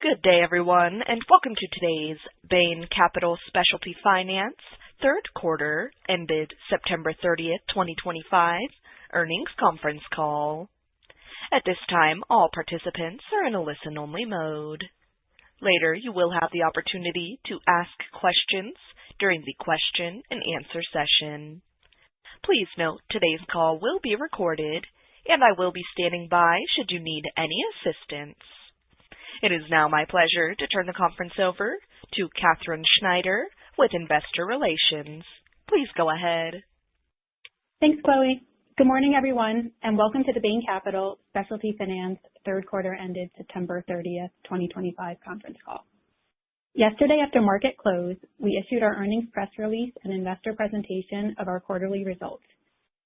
Good day, everyone, and welcome to today's Bain Capital Specialty Finance third quarter ended September 30th, 2025 earnings conference call. At this time, all participants are in a listen-only mode. Later, you will have the opportunity to ask questions during the question and answer session. Please note today's call will be recorded, and I will be standing by should you need any assistance. It is now my pleasure to turn the conference over to Katherine Schneider with Investor Relations. Please go ahead. Thanks, Chloe. Good morning, everyone, and welcome to the Bain Capital Specialty Finance third quarter ended September 30th, 2025 conference call. Yesterday, after market close, we issued our earnings press release and investor presentation of our quarterly results,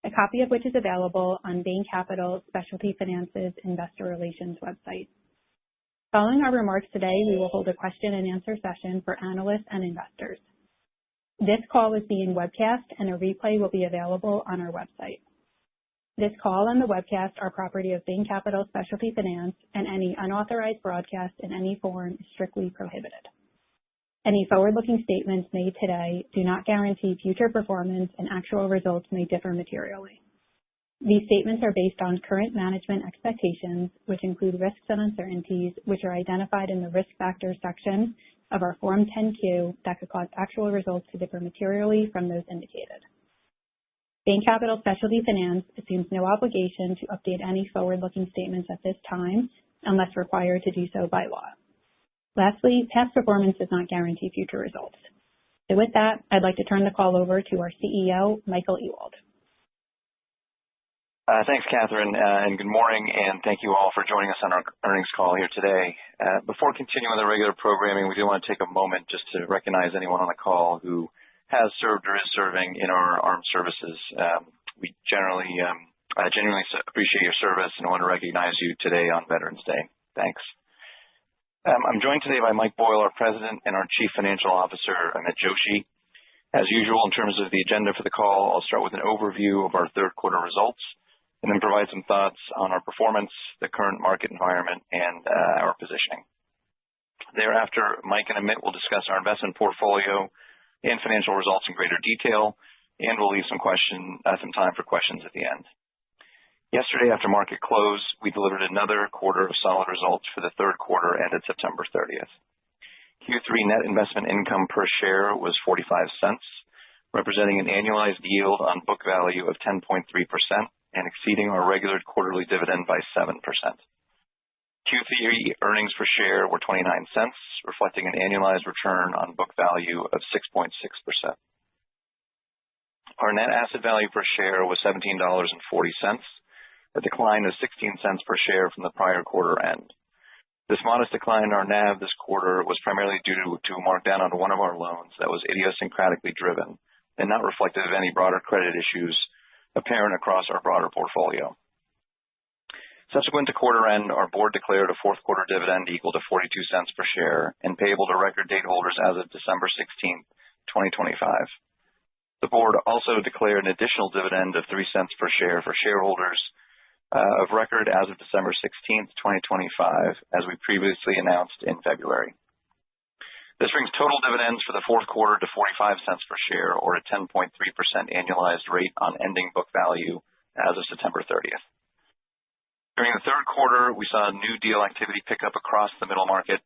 a copy of which is available on Bain Capital Specialty Finance's Investor Relations website. Following our remarks today, we will hold a question and answer session for analysts and investors. This call is being webcast and a replay will be available on our website. This call and the webcast are property of Bain Capital Specialty Finance, and any unauthorized broadcast in any form is strictly prohibited. Any forward-looking statements made today do not guarantee future performance, and actual results may differ materially. These statements are based on current management expectations, which include risks and uncertainties, which are identified in the Risk Factors section of our Form 10-Q that could cause actual results to differ materially from those indicated. Bain Capital Specialty Finance assumes no obligation to update any forward-looking statements at this time unless required to do so by law. Lastly, past performance does not guarantee future results. So with that, I'd like to turn the call over to our CEO, Michael Ewald. Thanks, Catherine, and good morning, and thank you all for joining us on our earnings call here today. Before continuing with the regular programming, we do want to take a moment just to recognize anyone on the call who has served or is serving in our armed services. We genuinely appreciate your service and want to recognize you today on Veterans Day. Thanks. I'm joined today by Mike Boyle, our President, and our Chief Financial Officer, Amit Joshi. As usual, in terms of the agenda for the call, I'll start with an overview of our third quarter results, and then provide some thoughts on our performance, the current market environment, and our positioning. Thereafter, Mike and Amit will discuss our investment portfolio and financial results in greater detail, and we'll leave some time for questions at the end. Yesterday, after market close, we delivered another quarter of solid results for the third quarter ended September 30th. Q3 net investment income per share was 45 cents, representing an annualized yield on book value of 10.3%, and exceeding our regular quarterly dividend by 7%. Q3 earnings per share were 29 cents, reflecting an annualized return on book value of 6.6%. Our net asset value per share was $17.40, a decline of 16 cents per share from the prior quarter end. This modest decline in our NAV this quarter was primarily due to a markdown on one of our loans that was idiosyncratically driven and not reflective of any broader credit issues apparent across our broader portfolio. Subsequent to quarter end, our board declared a fourth quarter dividend equal to 42 cents per share and payable to record date holders as of December 16th, 2025. The board also declared an additional dividend of 3 cents per share for shareholders of record as of December 16th, 2025, as we previously announced in February. This brings total dividends for the fourth quarter to 45 cents per share, or a 10.3% annualized rate on ending book value as of September 30th. During the third quarter, we saw new deal activity pick up across the middle market,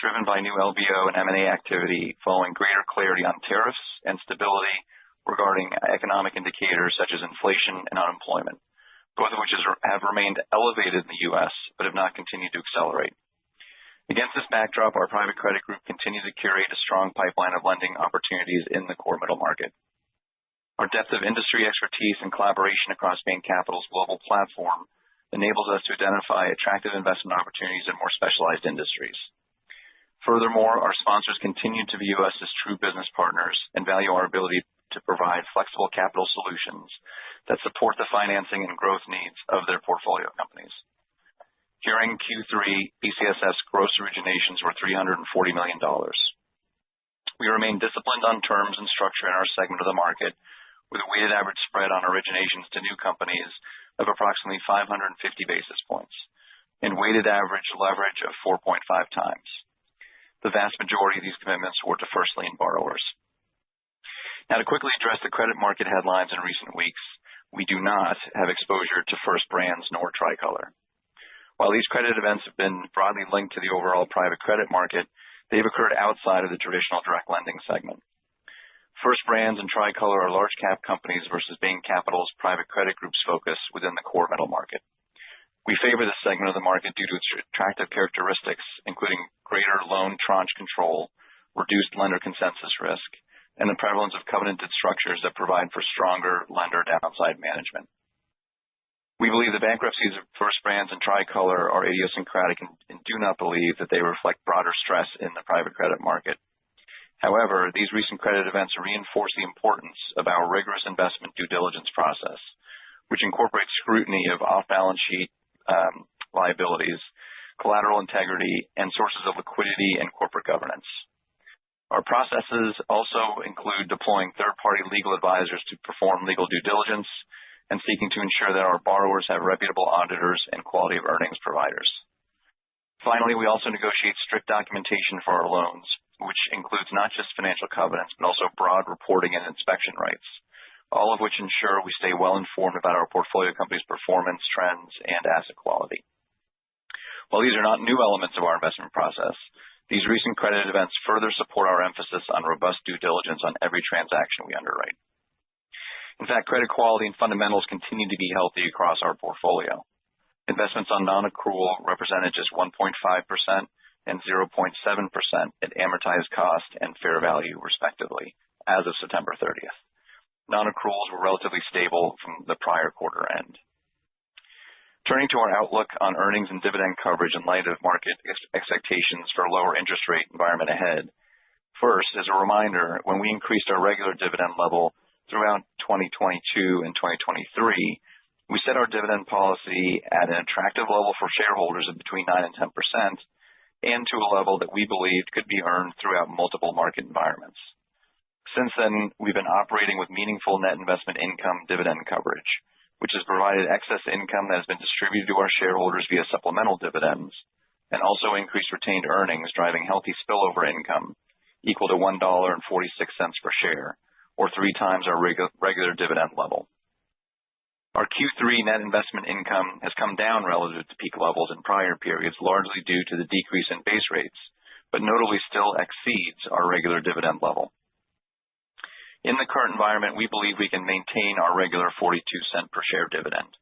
driven by new LBO and M&A activity following greater clarity on tariffs and stability regarding economic indicators such as inflation and unemployment, both of which have remained elevated in the U.S. but have not continued to accelerate. Against this backdrop, our private credit group continues to curate a strong pipeline of lending opportunities in the core middle market. Our depth of industry expertise and collaboration across Bain Capital's global platform enables us to identify attractive investment opportunities in more specialized industries. Furthermore, our sponsors continue to view us as true business partners and value our ability to provide flexible capital solutions that support the financing and growth needs of their portfolio companies. During Q3, BCSF's gross originations were $340 million. We remain disciplined on terms and structure in our segment of the market, with a weighted average spread on originations to new companies of approximately 550 basis points, and weighted average leverage of 4.5 times, the vast majority of these commitments were to first lien borrowers. Now, to quickly address the credit market headlines in recent weeks, we do not have exposure to First Brands nor Tricolor. While these credit events have been broadly linked to the overall private credit market, they've occurred outside of the traditional direct lending segment. First Brands and Tricolor are large cap companies versus Bain Capital's private credit group's focus within the core middle market. We favor this segment of the market due to its attractive characteristics, including greater loan tranche control, reduced lender consensus risk, and the prevalence of covenanted structures that provide for stronger lender downside management. We believe the bankruptcies of First Brands and Tricolor are idiosyncratic and do not believe that they reflect broader stress in the private credit market. However, these recent credit events reinforce the importance of our rigorous investment due diligence process, which incorporates scrutiny of off-balance sheet liabilities, collateral integrity, and sources of liquidity and corporate governance. Our processes also include deploying third-party legal advisors to perform legal due diligence and seeking to ensure that our borrowers have reputable auditors and quality of earnings providers. Finally, we also negotiate strict documentation for our loans, which includes not just financial covenants, but also broad reporting and inspection rights, all of which ensure we stay well informed about our portfolio company's performance, trends, and asset quality. While these are not new elements of our investment process, these recent credit events further support our emphasis on robust due diligence on every transaction we underwrite. In fact, credit quality and fundamentals continue to be healthy across our portfolio. Investments on non-accrual represented just 1.5% and 0.7% at amortized cost and fair value, respectively, as of September 30th. Non-accruals were relatively stable from the prior quarter end. Turning to our outlook on earnings and dividend coverage in light of market expectations for a lower interest rate environment ahead. First, as a reminder, when we increased our regular dividend level throughout 2022 and 2023, we set our dividend policy at an attractive level for shareholders of between 9 and 10%, and to a level that we believed could be earned throughout multiple market environments. Since then, we've been operating with meaningful net investment income dividend coverage, which has provided excess income that has been distributed to our shareholders via supplemental dividends, and also increased retained earnings, driving healthy spillover income equal to $1.46 per share, or 3 times our regular dividend level. Our Q3 net investment income has come down relative to peak levels in prior periods, largely due to the decrease in base rates, but notably still exceeds our regular dividend level. In the current environment, we believe we can maintain our regular 42-cent per share dividend.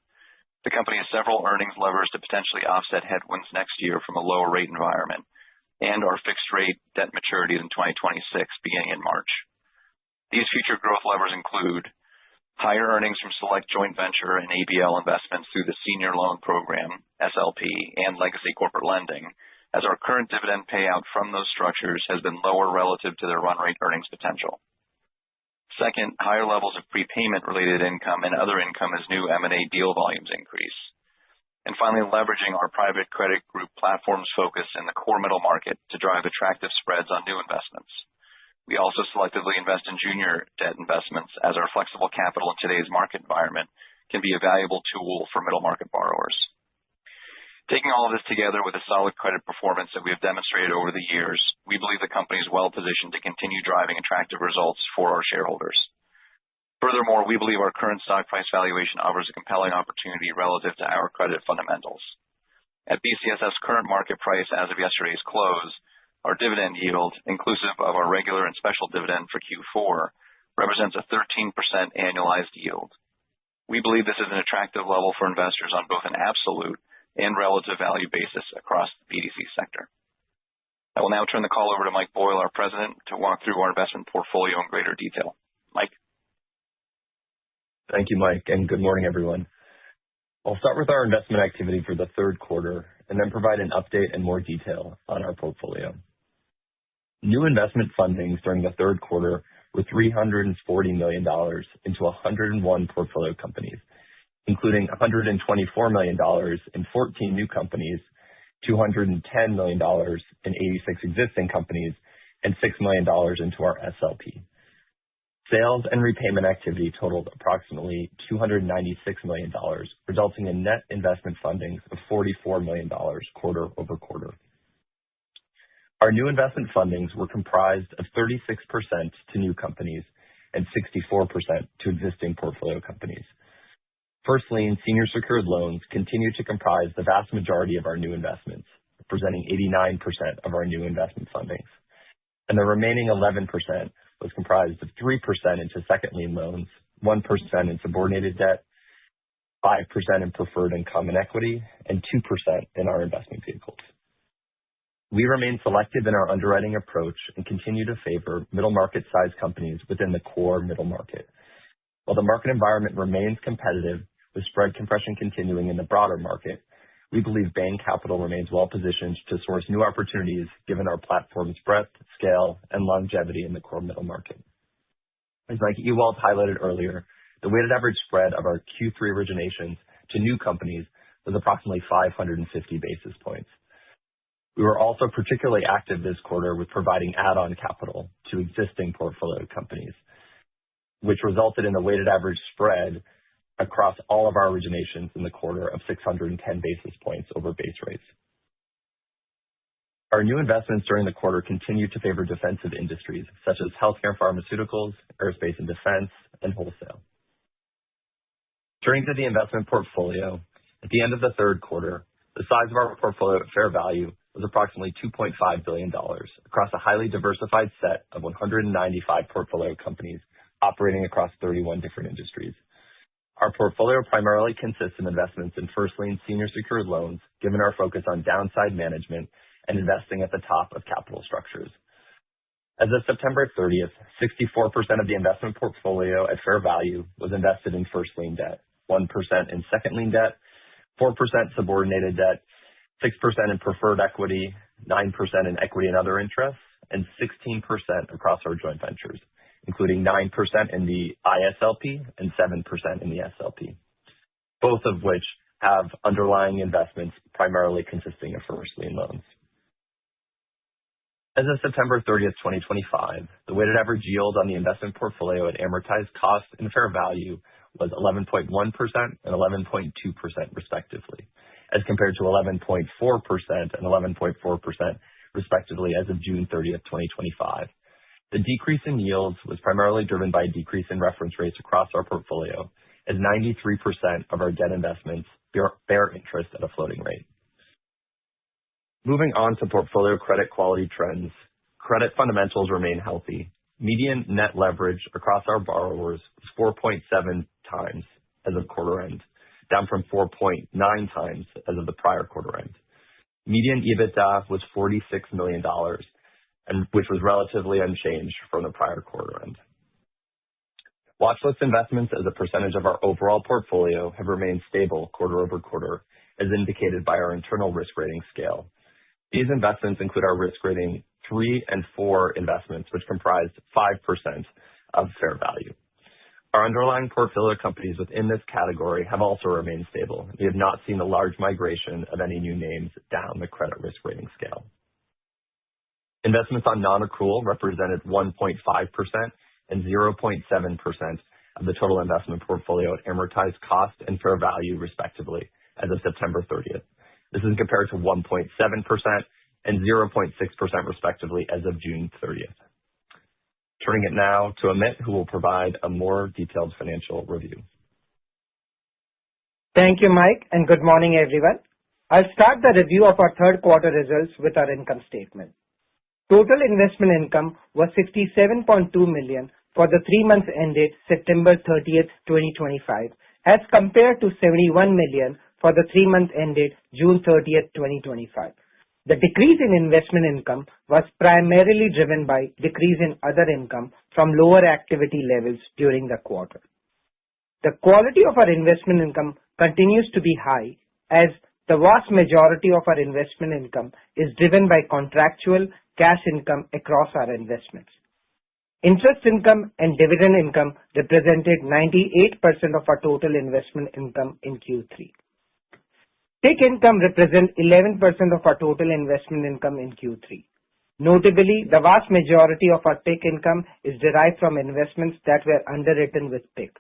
The company has several earnings levers to potentially offset headwinds next year from a lower rate environment, and our fixed rate debt maturities in 2026 beginning in March. These future growth levers include higher earnings from select joint venture and ABL investments through the Senior Loan Program, SLP, and Legacy Corporate Lending, as our current dividend payout from those structures has been lower relative to their run rate earnings potential. Second, higher levels of prepayment-related income and other income as new M&A deal volumes increase. And finally, leveraging our private credit group platform's focus in the core middle market to drive attractive spreads on new investments. We also selectively invest in junior debt investments as our flexible capital in today's market environment can be a valuable tool for middle market borrowers. Taking all of this together with a solid credit performance that we have demonstrated over the years, we believe the company is well positioned to continue driving attractive results for our shareholders. Furthermore, we believe our current stock price valuation offers a compelling opportunity relative to our credit fundamentals. At BCSF's current market price as of yesterday's close, our dividend yield, inclusive of our regular and special dividend for Q4, represents a 13% annualized yield. We believe this is an attractive level for investors on both an absolute and relative value basis across the BDC sector. I will now turn the call over to Mike Boyle, our president, to walk through our investment portfolio in greater detail. Mike? Thank you, Mike, and good morning, everyone. I'll start with our investment activity for the third quarter and then provide an update and more detail on our portfolio. New investment fundings during the third quarter were $340 million into 101 portfolio companies, including $124 million in 14 new companies, $210 million in 86 existing companies, and $6 million into our SLP. Sales and repayment activity totaled approximately $296 million, resulting in net investment fundings of $44 million quarter over quarter. Our new investment fundings were comprised of 36% to new companies and 64% to existing portfolio companies. First lien senior secured loans continue to comprise the vast majority of our new investments, representing 89% of our new investment fundings. And the remaining 11% was comprised of 3% into second lien loans, 1% in subordinated debt, 5% in preferred and common equity, and 2% in our investment vehicles. We remain selective in our underwriting approach and continue to favor middle market sized companies within the core middle market. While the market environment remains competitive with spread compression continuing in the broader market, we believe Bain Capital remains well positioned to source new opportunities given our platform's breadth, scale, and longevity in the core middle market. As Mike Ewald highlighted earlier, the weighted average spread of our Q3 originations to new companies was approximately 550 basis points. We were also particularly active this quarter with providing add-on capital to existing portfolio companies, which resulted in a weighted average spread across all of our originations in the quarter of 610 basis points over base rates. Our new investments during the quarter continued to favor defensive industries such as healthcare and pharmaceuticals, aerospace and defense, and wholesale. Turning to the investment portfolio, at the end of the third quarter, the size of our portfolio at fair value was approximately $2.5 billion across a highly diversified set of 195 portfolio companies operating across 31 different industries. Our portfolio primarily consists of investments in first lien senior secured loans, given our focus on downside management and investing at the top of capital structures. As of September 30th, 64% of the investment portfolio at fair value was invested in first lien debt, 1% in second lien debt, 4% subordinated debt, 6% in preferred equity, 9% in equity and other interests, and 16% across our joint ventures, including 9% in the ISLP and 7% in the SLP, both of which have underlying investments primarily consisting of first lien loans. As of September 30th, 2025, the weighted average yield on the investment portfolio at amortized cost and fair value was 11.1% and 11.2% respectively, as compared to 11.4% and 11.4% respectively as of June 30th, 2025. The decrease in yields was primarily driven by a decrease in reference rates across our portfolio, as 93% of our debt investments bear interest at a floating rate. Moving on to portfolio credit quality trends, credit fundamentals remain healthy. Median net leverage across our borrowers was 4.7 times as of quarter end, down from 4.9 times as of the prior quarter end. Median EBITDA was $46 million, which was relatively unchanged from the prior quarter end. Watchlist investments as a percentage of our overall portfolio have remained stable quarter over quarter, as indicated by our internal risk rating scale. These investments include our risk rating 3 and 4 investments, which comprised 5% of fair value. Our underlying portfolio companies within this category have also remained stable. We have not seen a large migration of any new names down the credit risk rating scale. Investments on non-accrual represented 1.5% and 0.7% of the total investment portfolio at amortized cost and fair value, respectively, as of September 30th. This is compared to 1.7% and 0.6% respectively as of June 30th. Turning it now to Amit, who will provide a more detailed financial review. Thank you, Mike, and good morning, everyone. I'll start the review of our third quarter results with our income statement. Total investment income was $67.2 million for the 3 months ended September 30th, 2025, as compared to $71 million for the 3 months ended June 30th, 2025. The decrease in investment income was primarily driven by decrease in other income from lower activity levels during the quarter. The quality of our investment income continues to be high, as the vast majority of our investment income is driven by contractual cash income across our investments. Interest income and dividend income represented 98% of our total investment income in Q3. PIK income represents 11% of our total investment income in Q3. Notably, the vast majority of our PIK income is derived from investments that were underwritten with PIK.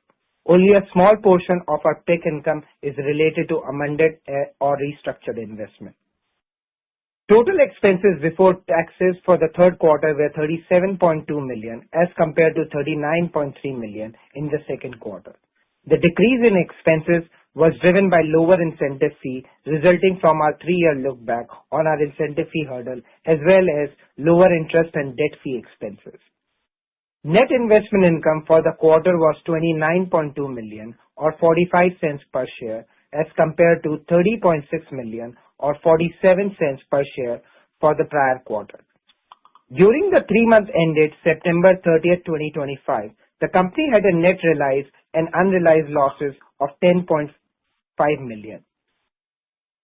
Only a small portion of our PIK income is related to amended or restructured investment. Total expenses before taxes for the third quarter were $37.2 million as compared to $39.3 million in the second quarter. The decrease in expenses was driven by lower incentive fee resulting from our 3-year look back on our incentive fee hurdle as well as lower interest and debt fee expenses. Net investment income for the quarter was $29.2 million or 45 cents per share as compared to $30.6 million or 47 cents per share for the prior quarter. During the 3 months ended September 30th, 2025, the company had a net realized and unrealized losses of $10.5 million.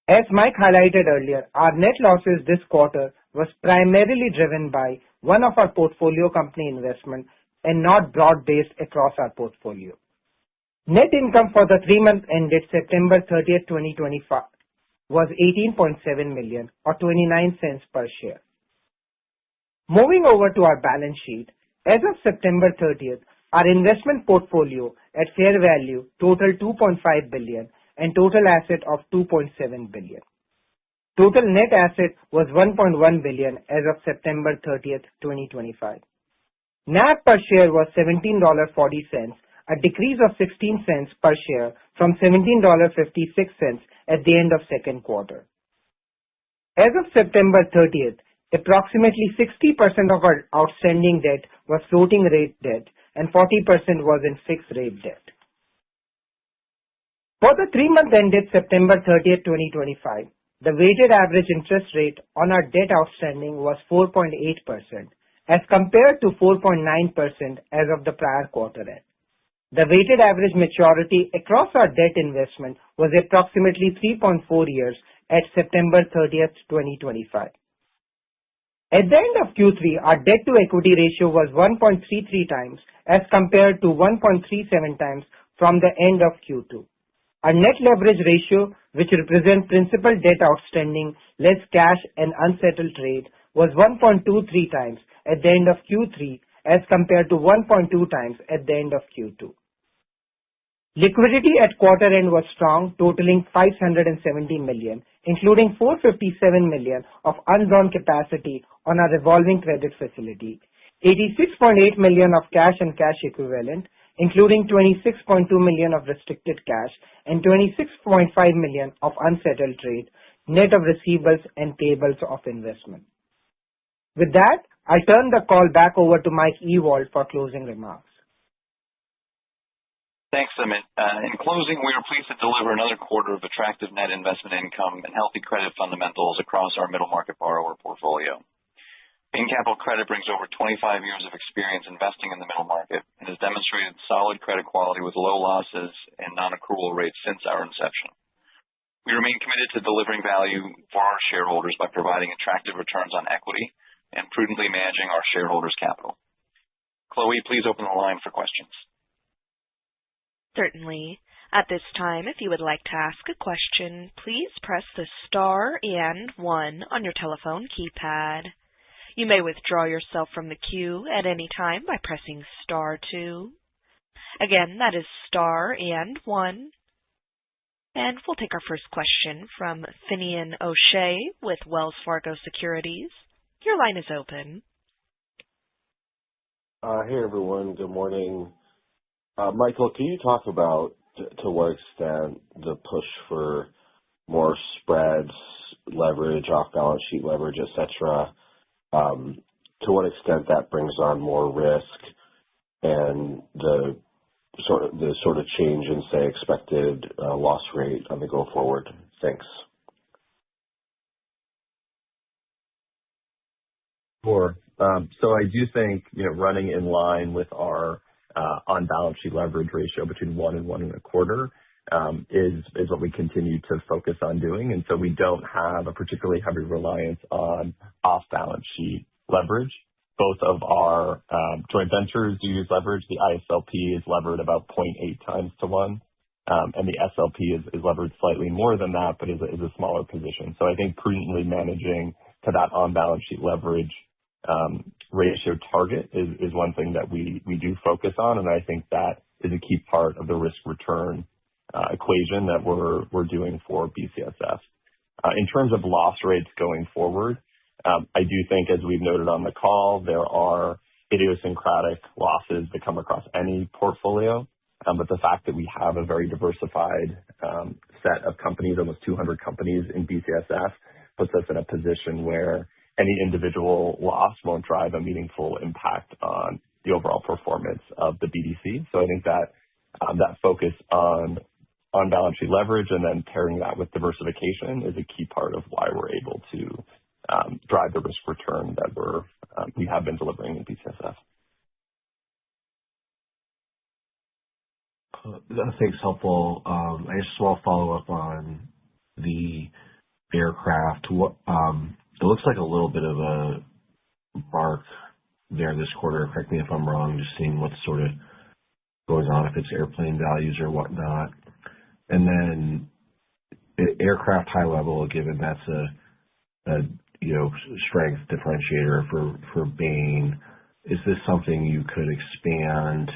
As Mike highlighted earlier, our net losses this quarter was primarily driven by one of our portfolio company investment and not broad-based across our portfolio. Net income for the 3 months ended September 30th, 2025 was $18.7 million or 29 cents per share. Moving over to our balance sheet, as of September 30th, our investment portfolio at fair value totaled $2.5 billion and total asset of $2.7 billion. Total net asset was $1.1 billion as of September 30th, 2025. NAV per share was $17.40, a decrease of 16 cents per share from $17.56 at the end of second quarter. As of September 30th, approximately 60% of our outstanding debt was floating rate debt and 40% was in fixed rate debt. For the 3 months ended September 30th, 2025, the weighted average interest rate on our debt outstanding was 4.8% as compared to 4.9% as of the prior quarter end. The weighted average maturity across our debt investment was approximately 3.4 years at September 30th, 2025. At the end of Q3, our debt to equity ratio was 1.33 times as compared to 1.37 times from the end of Q2. Our net leverage ratio, which represents principal debt outstanding less cash and unsettled trade, was 1.23 times at the end of Q3 as compared to 1.2 times at the end of Q2. Liquidity at quarter end was strong, totaling $570 million, including $457 million of undrawn capacity on our revolving credit facility, $86.8 million of cash and cash equivalent, including $26.2 million of restricted cash and $26.5 million of unsettled trade, net of receivables and payables of investment. With that, I turn the call back over to Mike Ewald for closing remarks. Thanks, Amit. In closing, we are pleased to deliver another quarter of attractive net investment income and healthy credit fundamentals across our middle market borrower portfolio. Bain Capital Credit brings over 25 years of experience investing in the middle market and has demonstrated solid credit quality with low losses and non-accrual rates since our inception. We remain committed to delivering value for our shareholders by providing attractive returns on equity and prudently managing our shareholders' capital. Chloe, please open the line for questions. Certainly. At this time, if you would like to ask a question, please press the star and 1 on your telephone keypad. You may withdraw yourself from the queue at any time by pressing star 2. Again, that is star and 1. And we'll take our first question from Finian O'Shea with Wells Fargo Securities. Your line is open. Hey, everyone. Good morning. Michael, can you talk about to what extent the push for more spreads, leverage, off-balance sheet leverage, et cetera, to what extent that brings on more risk and the sort of change in, say, expected loss rate on the go forward? Thanks. Sure. So I do think, running in line with our on-balance sheet leverage ratio between 1 and 1.25 is what we continue to focus on doing. And so we don't have a particularly heavy reliance on off-balance sheet leverage. Both of our joint ventures do use leverage. The ISLP is levered about 0.8 times to 1, and the SLP is levered slightly more than that, but is a smaller position. So I think prudently managing to that on-balance sheet leverage ratio target is one thing that we do focus on, and I think that is a key part of the risk-return equation that we're doing for BCSF. In terms of loss rates going forward, I do think, as we've noted on the call, there are idiosyncratic losses that come across any portfolio. But the fact that we have a very diversified set of companies, almost 200 companies in BCSF, puts us in a position where any individual loss won't drive a meaningful impact on the overall performance of the BDC. So I think that that focus on balance sheet leverage and then pairing that with diversification is a key part of why we're able to drive the risk return that we have been delivering in BCSF. Thanks, helpful. I just want to follow up on the aircraft. It looks like a little bit of a mark there this quarter. Correct me if I'm wrong, just seeing what sort of goes on, if it's airplane values or whatnot. And then aircraft high level, given that's a strength differentiator for Bain, is this something you could expand,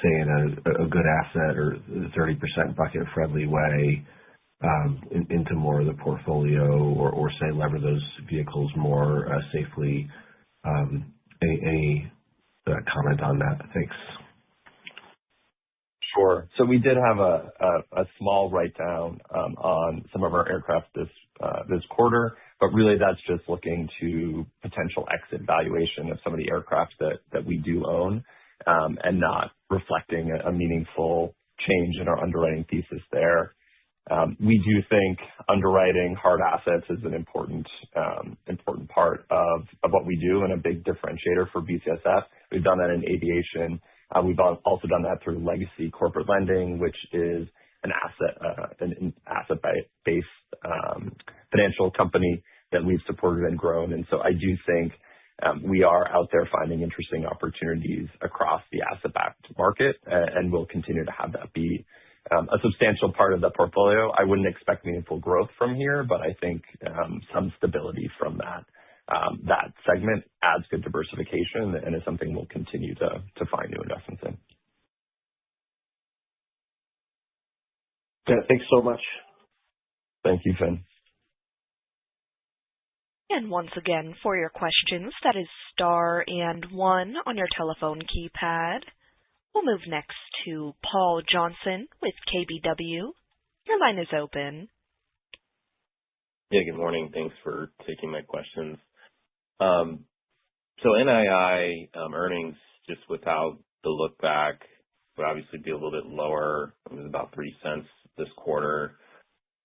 say in a good asset or 30% bucket friendly way into more of the portfolio, or say lever those vehicles more safely? Any comment on that? Thanks. Sure. So we did have a small write-down on some of our aircraft this quarter, but really that's just looking to potential exit valuation of some of the aircraft that we do own, and not reflecting a meaningful change in our underwriting thesis there. We do think underwriting hard assets is an important part of what we do and a big differentiator for BCSF. We've done that in aviation. We've also done that through legacy corporate lending, which is an asset-based financial company that we've supported and grown. And so I do think we are out there finding interesting opportunities across the asset-backed market, and we'll continue to have that be a substantial part of the portfolio. I wouldn't expect meaningful growth from here, but I think some stability from that segment adds good diversification and is something we'll continue to find new investments in. Yeah, thanks so much. Thank you, Finn. And once again, for your questions, that is star and 1 on your telephone keypad. We'll move next to Paul Johnson with KBW. Your line is open. Yeah, good morning. Thanks for taking my questions. So NII earnings, just without the look back, would obviously be a little bit lower. It was about 3 cents this quarter.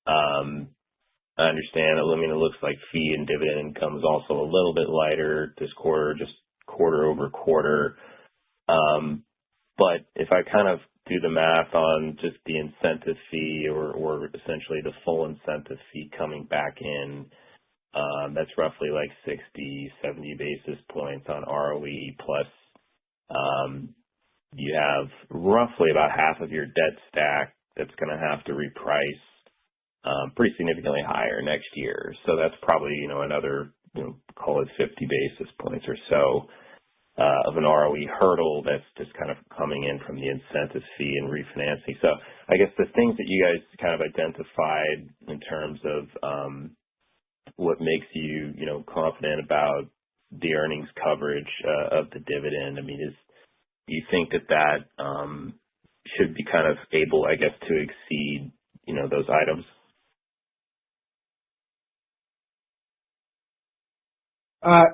I understand. I mean, it looks like fee and dividend income is also a little bit lighter this quarter, just quarter over quarter. But if I kind of do the math on just the incentive fee or essentially the full incentive fee coming back in, that's roughly like 60, 70 basis points on ROE plus you have roughly about half of your debt stack that's going to have to reprice pretty significantly higher next year. So that's probably, another, call it 50 basis points or so of an ROE hurdle that's just kind of coming in from the incentive fee and refinancing. So I guess the things that you guys kind of identified in terms of what makes you, confident about the earnings coverage of the dividend, I mean, do you think that should be kind of able, I guess, to exceed, those items?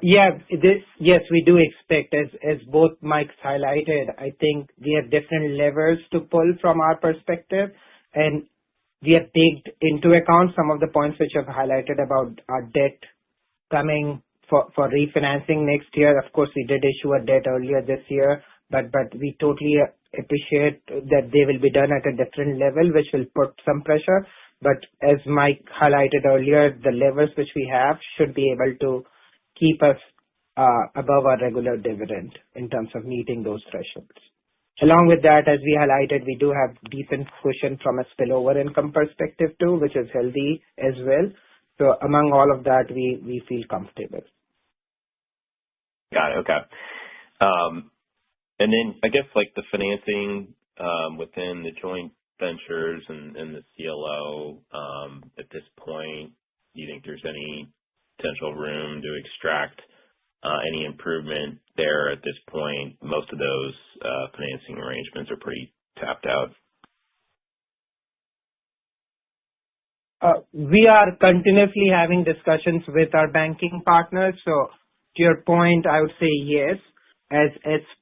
Yes, we do expect, as both Mikes highlighted, I think we have different levers to pull from our perspective, and we have taken into account some of the points which I've highlighted about our debt coming for refinancing next year. Of course, we did issue a debt earlier this year, but we totally appreciate that they will be done at a different level, which will put some pressure. But as Mike highlighted earlier, the levers which we have should be able to keep us above our regular dividend in terms of meeting those thresholds. Along with that, as we highlighted, we do have decent cushion from a spillover income perspective too, which is healthy as well. So among all of that, we feel comfortable. Got it. Okay. And then I guess like the financing within the joint ventures and the CLO at this point? Do you think there's any potential room to extract any improvement there at this point? Most of those financing arrangements are pretty tapped out. We are continuously having discussions with our banking partners. So to your point, I would say yes. As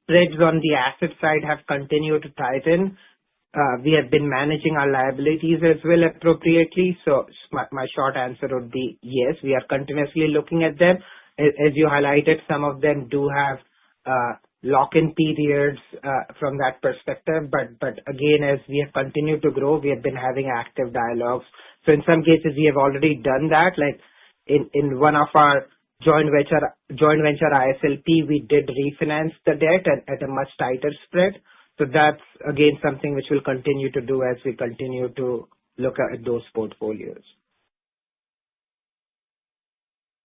spreads on the asset side have continued to tighten, we have been managing our liabilities as well appropriately. So my short answer would be yes, we are continuously looking at them. As you highlighted, some of them do have lock-in periods from that perspective. But again, as we have continued to grow, we have been having active dialogues. So in some cases, we have already done that. Like in one of our joint venture ISLP, we did refinance the debt at a much tighter spread. So that's, again, something which we'll continue to do as we continue to look at those portfolios.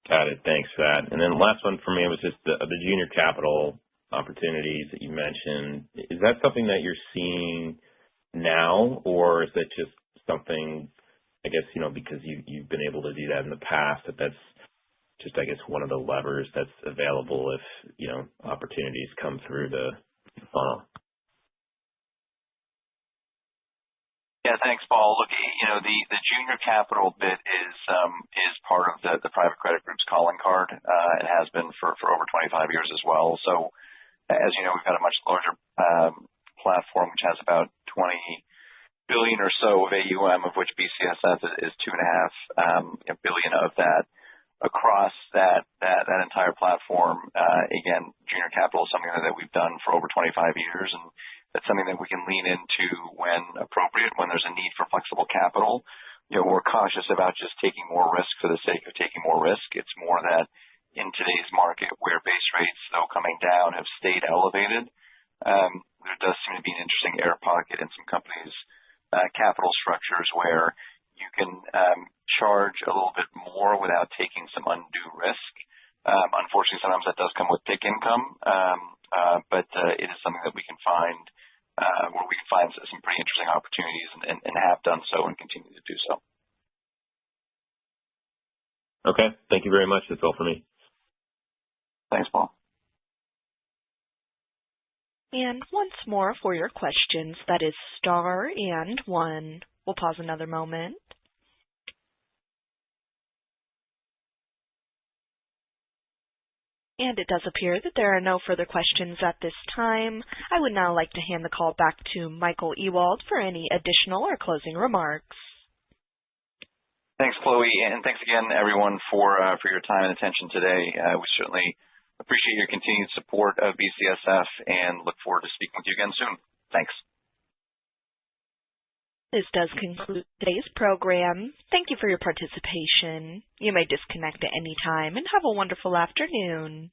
Got it. Thanks for that. And then the last one for me was just the junior capital opportunities that you mentioned. Is that something that you're seeing now, or is that just something, I guess, because you've been able to do that in the past, that's just, I guess, one of the levers that's available if, opportunities come through the funnel? Yeah, thanks, Paul. Look, the junior capital bit is part of the private credit group's calling card. It has been for over 25 years as well. So, as you know, we've got a much larger platform which has about 20 billion or so of AUM, of which BCSF is 2.5 billion of that. Across that entire platform, again, junior capital is something that we've done for over 25 years, and that's something that we can lean into when appropriate, when there's a need for flexible capital. We're cautious about just taking more risk for the sake of taking more risk. It's more that in today's market where base rates, though coming down, have stayed elevated, there does seem to be an interesting air pocket in some companies' capital structures where you can charge a little bit more without taking some undue risk. Unfortunately, sometimes that does come with PIK income, but it is something that we can find where we can find some pretty interesting opportunities and have done so and continue to do so. Okay. Thank you very much. That's all for me. Thanks, Paul. And once more for your questions, that is star and one. We'll pause another moment. And it does appear that there are no further questions at this time. I would now like to hand the call back to Michael Ewald for any additional or closing remarks. Thanks, Chloe, and thanks again, everyone, for your time and attention today. We certainly appreciate your continued support of BCSF and look forward to speaking with you again soon. Thanks. This does conclude today's program. Thank you for your participation. You may disconnect at any time and have a wonderful afternoon.